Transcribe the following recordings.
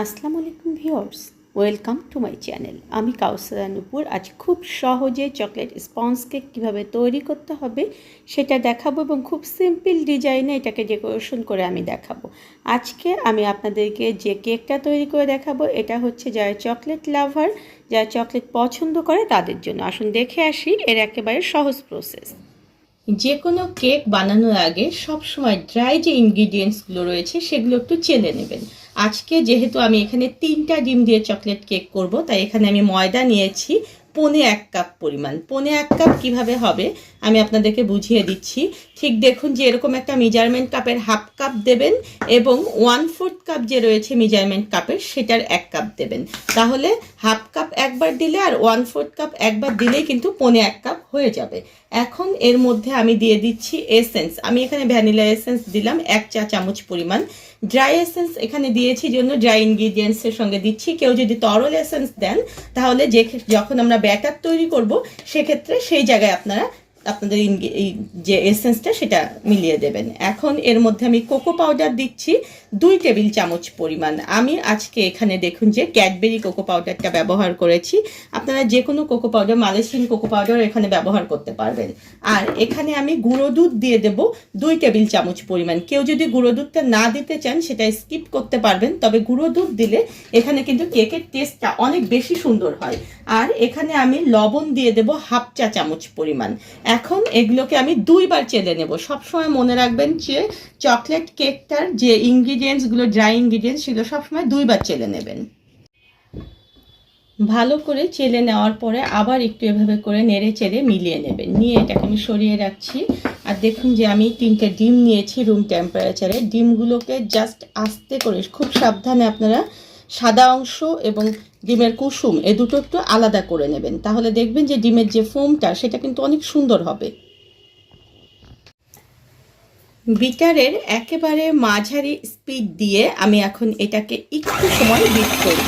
আসসালামু আলাইকুম viewers, welcome to my channel. আমি কাউসারা নুপুর। আজ খুব সহজে চকলেট স্পঞ্জ কেক কীভাবে তৈরি করতে হবে সেটা দেখাবো এবং খুব সিম্পল ডিজাইনে এটাকে ডেকোরেশন করে আমি দেখাবো। আজকে আমি আপনাদেরকে যে কেকটা তৈরি করে দেখাবো এটা হচ্ছে যারা চকলেট লাভার, যারা চকলেট পছন্দ করে তাদের জন্য। আসুন দেখে আসি এর একেবারে সহজ প্রসেস। যে কোনো কেক বানানোর আগে সবসময় ড্রাই যে ইনগ্রিডিয়েন্টসগুলো রয়েছে সেগুলো একটু চেলে নেবেন। আজকে যেহেতু আমি এখানে 3টা ডিম দিয়ে চকলেট কেক করব, তাই এখানে আমি ময়দা নিয়েছি 1.25 কাপ পরিমাণ। 1.25 কাপ কীভাবে হবে আমি আপনাদেরকে বুঝিয়ে দিচ্ছি। ঠিক দেখুন যে এরকম একটা মেজারমেন্ট কাপের হাফ কাপ দেবেন এবং 1/4 কাপ যে রয়েছে মেজারমেন্ট কাপের সেটার 1 কাপ দেবেন। তাহলে হাফ কাপ একবার দিলে আর 1/4 কাপ একবার দিলেই কিন্তু 1.25 কাপ হয়ে যাবে। এখন এর মধ্যে আমি দিয়ে দিচ্ছি এসেন্স। আমি এখানে ভ্যানিলা এসেন্স দিলাম 1 চা চামচ পরিমাণ। ড্রাই এসেন্স এখানে দিয়েছি জন্য ড্রাই ইনগ্রিডিয়েন্টসের সঙ্গে দিচ্ছি। কেউ যদি তরল এসেন্স দেন তাহলে যখন আমরা ব্যাটার তৈরি করব সেক্ষেত্রে সেই জায়গায় আপনাদের এই যে এসেন্সটা সেটা মিলিয়ে দেবেন। এখন এর মধ্যে আমি কোকো পাউডার দিচ্ছি 2 টেবিল চামচ পরিমাণ। আমি আজকে এখানে দেখুন যে ক্যাডবেরি কোকো পাউডারটা ব্যবহার করেছি। আপনারা যে কোনো cocoa powder, Malaysian cocoa powder এখানে ব্যবহার করতে পারবেন। আর এখানে আমি গুঁড়ো দুধ দিয়ে দেব 2 টেবিল চামচ পরিমাণ। কেউ যদি গুঁড়ো দুধটা না দিতে চান সেটা স্কিপ করতে পারবেন, তবে গুঁড়ো দুধ দিলে এখানে কিন্তু কেকের টেস্টটা অনেক বেশি সুন্দর হয়। আর এখানে আমি লবণ দিয়ে দেব 1/2 চা চামচ পরিমাণ। এখন এগুলোকে আমি 2 বার চেলে নেব। সবসময় মনে রাখবেন যে চকলেট কেকটার যে ইনগ্রিডিয়েন্টসগুলো, ড্রাই ইনগ্রিডিয়েন্টস, সেগুলো সবসময় 2 বার চেলে নেবেন। ভালো করে চেলে নেওয়ার পরে আবার একটু এভাবে করে নেড়ে চেড়ে মিলিয়ে নেবেন। নিয়ে এটাকে আমি সরিয়ে রাখছি। আর দেখুন যে আমি 3টে ডিম নিয়েছি রুম টেম্পারেচারে। ডিমগুলোকে জাস্ট আস্তে করে, খুব সাবধানে আপনারা সাদা অংশ এবং ডিমের কুসুম এ দুটো একটু আলাদা করে নেবেন। তাহলে দেখবেন যে ডিমের যে ফোমটা সেটা কিন্তু অনেক সুন্দর হবে। বিটারের একেবারে মাঝারি স্পিড দিয়ে আমি এখন এটাকে একটু সময় বিট করব।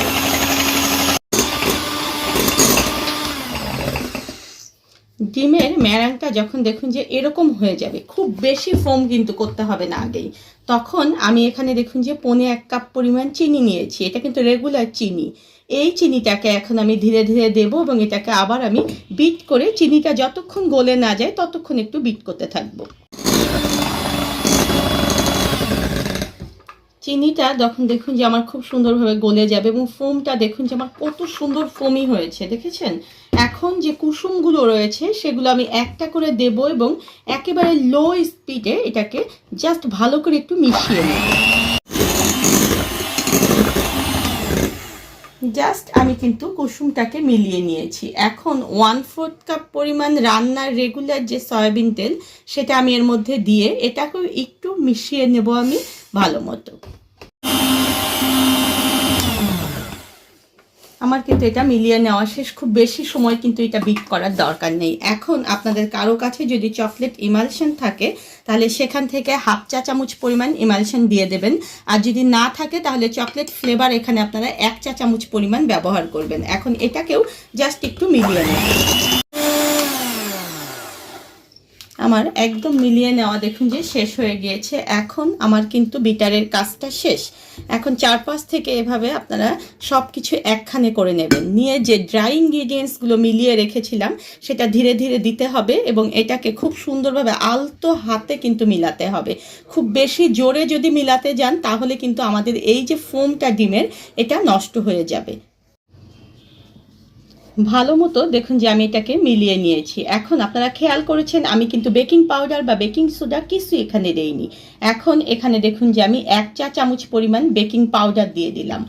ডিমের ম্যারাংটা যখন দেখুন যে এরকম হয়ে যাবে, খুব বেশি ফোম কিন্তু করতে হবে না আগেই, তখন আমি এখানে দেখুন যে 1.25 কাপ পরিমাণ চিনি নিয়েছি। এটা কিন্তু রেগুলার চিনি। এই চিনিটাকে এখন আমি ধীরে ধীরে দেব এবং এটাকে আবার আমি বিট করে, চিনিটা যতক্ষণ গলে না যায় ততক্ষণ একটু বিট করতে থাকবো। চিনিটা তখন দেখুন যে আমার খুব সুন্দরভাবে গলে যাবে এবং ফোমটা দেখুন যে আমার কত সুন্দর ফোমি হয়েছে, দেখেছেন? এখন যে কুসুমগুলো রয়েছে সেগুলো আমি একটা করে দেব এবং একেবারে লো স্পিডে এটাকে জাস্ট ভালো করে একটু মিশিয়ে নেব। জাস্ট আমি কিন্তু কুসুমটাকে মিলিয়ে নিয়েছি। এখন 1/4 কাপ পরিমাণ রান্নার রেগুলার যে সয়াবিন তেল সেটা আমি এর মধ্যে দিয়ে এটাকেও একটু মিশিয়ে নেব আমি ভালো মতো। আমার কিন্তু এটা মিলিয়ে নেওয়া শেষ। খুব বেশি সময় কিন্তু এটা বিট করার দরকার নেই। এখন আপনাদের কারো কাছে যদি চকলেট ইমালশন থাকে তাহলে সেখান থেকে 1/2 চা চামচ পরিমাণ ইমালশন দিয়ে দেবেন। আর যদি না থাকে তাহলে চকলেট ফ্লেভার এখানে আপনারা 1 চা চামচ পরিমাণ ব্যবহার করবেন। এখন এটাকেও জাস্ট একটু মিলিয়ে নেবেন। আমার একদম মিলিয়ে নেওয়া দেখুন যে শেষ হয়ে গিয়েছে। এখন আমার কিন্তু বিটারের কাজটা শেষ। এখন চারপাশ থেকে এভাবে আপনারা সব কিছু একখানে করে নেবেন। নিয়ে যে ড্রাই ইনগ্রিডিয়েন্টসগুলো মিলিয়ে রেখেছিলাম সেটা ধীরে ধীরে দিতে হবে এবং এটাকে খুব সুন্দরভাবে আলতো হাতে কিন্তু মিলাতে হবে। খুব বেশি জোরে যদি মিলাতে যান তাহলে কিন্তু আমাদের এই যে ফোমটা ডিমের এটা নষ্ট হয়ে যাবে। ভালো মতো দেখুন যে আমি এটাকে মিলিয়ে নিয়েছি। এখন আপনারা খেয়াল করেছেন আমি কিন্তু বেকিং পাউডার বা বেকিং সোডা কিছু এখানে দেইনি। এখন এখানে দেখুন যে আমি 1 চা চামচ পরিমাণ বেকিং পাউডার দিয়ে দিলাম।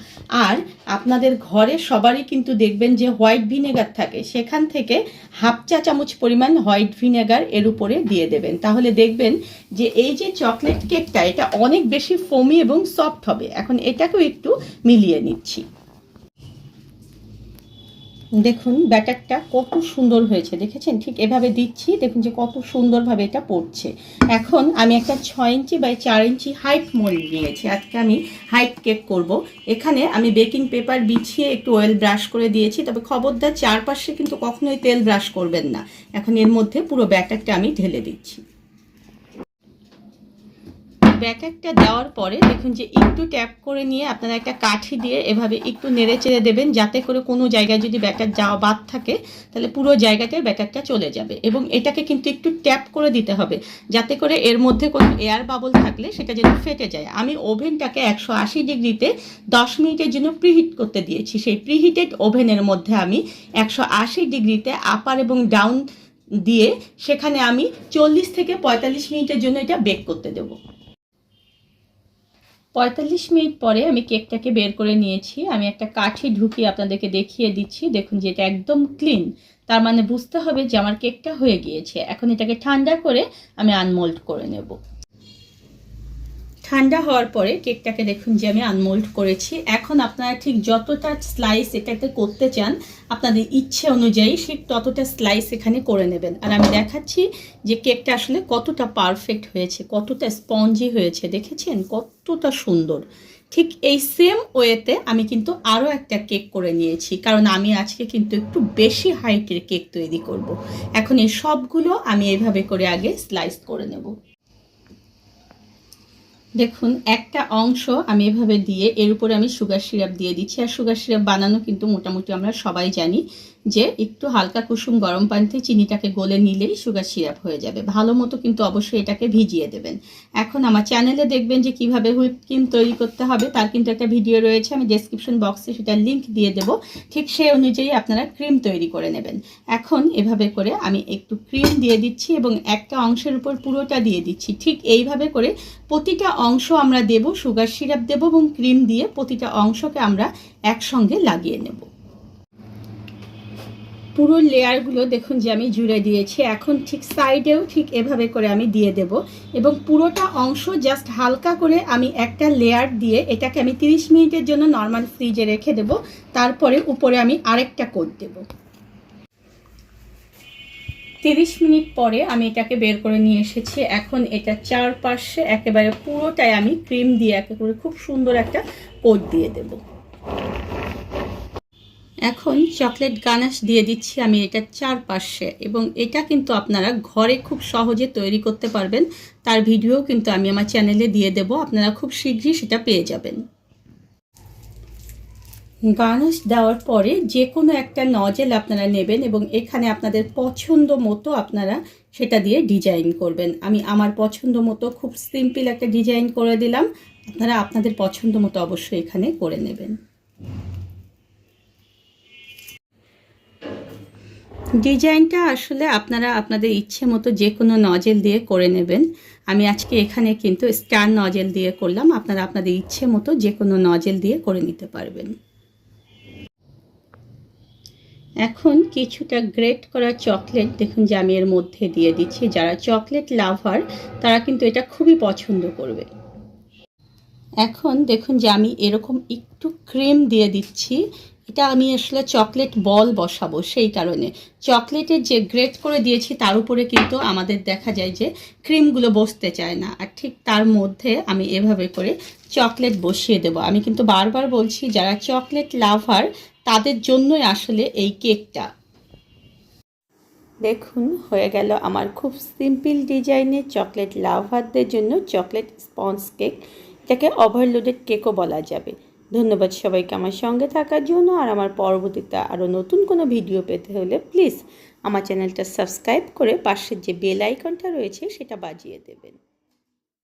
আর আপনাদের ঘরে সবারই কিন্তু দেখবেন যে হোয়াইট ভিনেগার থাকে, সেখান থেকে 1/2 চা চামচ পরিমাণ হোয়াইট ভিনেগার এর উপরে দিয়ে দেবেন। তাহলে দেখবেন যে এই যে চকলেট কেকটা এটা অনেক বেশি ফোমি এবং সফট হবে। এখন এটাকেও একটু মিলিয়ে নিচ্ছি। দেখুন ব্যাটারটা কত সুন্দর হয়েছে, দেখেছেন? ঠিক এভাবে দিচ্ছি, দেখুন যে কত সুন্দরভাবে এটা পড়ছে। এখন আমি একটা 6 inch by 4 inch height mould নিয়েছি। আজকে আমি হাইট কেক করব। এখানে আমি বেকিং পেপার বিছিয়ে একটু অয়েল ব্রাশ করে দিয়েছি, তবে খবরদার চারপাশে কিন্তু কখনোই তেল ব্রাশ করবেন না। এখন এর মধ্যে পুরো ব্যাটারটা আমি ঢেলে দিচ্ছি। ব্যাটারটা দেওয়ার পরে দেখুন যে একটু ট্যাপ করে নিয়ে আপনারা একটা কাঠি দিয়ে এভাবে একটু নেড়ে চেড়ে দেবেন, যাতে করে কোনো জায়গায় যদি ব্যাটার যাওয়া বাদ থাকে তাহলে পুরো জায়গাটায় ব্যাটারটা চলে যাবে। এবং এটাকে কিন্তু একটু ট্যাপ করে দিতে হবে, যাতে করে এর মধ্যে কোনো এয়ার বাবল থাকলে সেটা যেন ফেটে যায়। আমি ওভেনটাকে 180 ডিগ্রিতে 10 মিনিটের জন্য প্রিহিট করতে দিয়েছি। সেই প্রিহিটেড ওভেনের মধ্যে আমি 180 ডিগ্রিতে আপার এবং ডাউন দিয়ে সেখানে আমি 40 থেকে 45 মিনিটের জন্য এটা বেক করতে দেবো। 45 মিনিট পরে আমি কেকটাকে বের করে নিয়েছি। আমি একটা কাঠি ঢুকিয়ে আপনাদেরকে দেখিয়ে দিচ্ছি। দেখুন যে এটা একদম ক্লিন, তার মানে বুঝতে হবে যে আমার কেকটা হয়ে গিয়েছে। এখন এটাকে ঠান্ডা করে আমি আনমোল্ড করে নেব। ঠান্ডা হওয়ার পরে কেকটাকে দেখুন যে আমি আনমোল্ড করেছি। এখন আপনারা ঠিক যতটা স্লাইস এটাতে করতে চান আপনাদের ইচ্ছে অনুযায়ী ঠিক ততটা স্লাইস এখানে করে নেবেন। আর আমি দেখাচ্ছি যে কেকটা আসলে কতটা পারফেক্ট হয়েছে, কতটা স্পঞ্জি হয়েছে, দেখেছেন কতটা সুন্দর। ঠিক এই সেম ওয়েতে আমি কিন্তু আরও একটা কেক করে নিয়েছি, কারণ আমি আজকে কিন্তু একটু বেশি হাইটের কেক তৈরি করব। এখন এই সবগুলো আমি এইভাবে করে আগে স্লাইস করে নেব। দেখুন একটা অংশ আমি এভাবে দিয়ে এর উপরে আমি সুগার সিরাপ দিয়ে দিচ্ছি। আর সুগার সিরাপ বানানো কিন্তু মোটামুটি আমরা সবাই জানি যে একটু হালকা কুসুম গরম পানিতে চিনিটাকে গলে নিলেই সুগার সিরাপ হয়ে যাবে। ভালো মতো কিন্তু অবশ্যই এটাকে ভিজিয়ে দেবেন। এখন আমার চ্যানেলে দেখবেন যে কিভাবে হুইপ ক্রিম তৈরি করতে হবে, তার কিন্তু একটা ভিডিও রয়েছে, আমি ডেসক্রিপশন বক্সে সেটার লিঙ্ক দিয়ে দেবো। ঠিক সেই অনুযায়ী আপনারা ক্রিম তৈরি করে নেবেন। এখন এভাবে করে আমি একটু ক্রিম দিয়ে দিচ্ছি এবং একটা অংশের উপর পুরোটা দিয়ে দিচ্ছি। ঠিক এইভাবে করে প্রতিটা অংশ আমরা দেব, সুগার সিরাপ দেব এবং ক্রিম দিয়ে প্রতিটা অংশকে আমরা একসঙ্গে লাগিয়ে নেব। পুরো লেয়ারগুলো দেখুন যে আমি জুড়ে দিয়েছি। এখন ঠিক সাইডেও ঠিক এভাবে করে আমি দিয়ে দেব এবং পুরোটা অংশ জাস্ট হালকা করে আমি একটা লেয়ার দিয়ে এটাকে আমি 30 মিনিটের জন্য নর্মাল ফ্রিজে রেখে দেব। তারপরে উপরে আমি আরেকটা কোট দেব। 30 মিনিট পরে আমি এটাকে বের করে নিয়ে এসেছি। এখন এটা চারপাশে একেবারে পুরোটাই আমি ক্রিম দিয়ে একেবারে খুব সুন্দর একটা কোট দিয়ে দেব। এখন চকলেট গানাশ দিয়ে দিচ্ছি আমি এটার চারপাশে, এবং এটা কিন্তু আপনারা ঘরে খুব সহজে তৈরি করতে পারবেন। তার ভিডিও কিন্তু আমি আমার চ্যানেলে দিয়ে দেব, আপনারা খুব শীঘ্রই সেটা পেয়ে যাবেন। গার্নিশ দেওয়ার পরে যে কোনো একটা নজেল আপনারা নেবেন এবং এখানে আপনাদের পছন্দ মতো আপনারা সেটা দিয়ে ডিজাইন করবেন। আমি আমার পছন্দ মতো খুব সিম্পল একটা ডিজাইন করে দিলাম, আপনারা আপনাদের পছন্দ মতো অবশ্যই এখানে করে নেবেন। ডিজাইনটা আসলে আপনারা আপনাদের ইচ্ছে মতো যে কোনো নজেল দিয়ে করে নেবেন। আমি আজকে এখানে কিন্তু স্টার নজেল দিয়ে করলাম, আপনারা আপনাদের ইচ্ছে মতো যে কোনো নজেল দিয়ে করে নিতে পারবেন। এখন কিছুটা গ্রেট করা চকলেট দেখুন যে আমি এর মধ্যে দিয়ে দিচ্ছি। যারা চকলেট লাভার তারা কিন্তু এটা খুবই পছন্দ করবে। এখন দেখুন যে আমি এরকম একটু ক্রিম দিয়ে দিচ্ছি। এটা আমি আসলে চকলেট বল বসাবো, সেই কারণে চকলেটের যে গ্রেট করে দিয়েছি তার উপরে কিন্তু আমাদের দেখা যায় যে ক্রিমগুলো বসতে চায় না। আর ঠিক তার মধ্যে আমি এভাবে করে চকলেট বসিয়ে দেব। আমি কিন্তু বারবার বলছি যারা চকলেট লাভার তাদের জন্যই আসলে এই কেকটা। দেখুন হয়ে গেল আমার খুব সিম্পল ডিজাইনের চকলেট লাভারদের জন্য চকলেট স্পঞ্জ কেক। এটাকে ওভারলোডেড কেকও বলা যাবে। ধন্যবাদ সবাইকে আমার সঙ্গে থাকার জন্য। আর আমার পরবর্তীতে আরও নতুন কোনো ভিডিও পেতে হলে প্লিজ আমার চ্যানেলটা সাবস্ক্রাইব করে পাশের যে বেল আইকনটা রয়েছে সেটা বাজিয়ে দেবেন।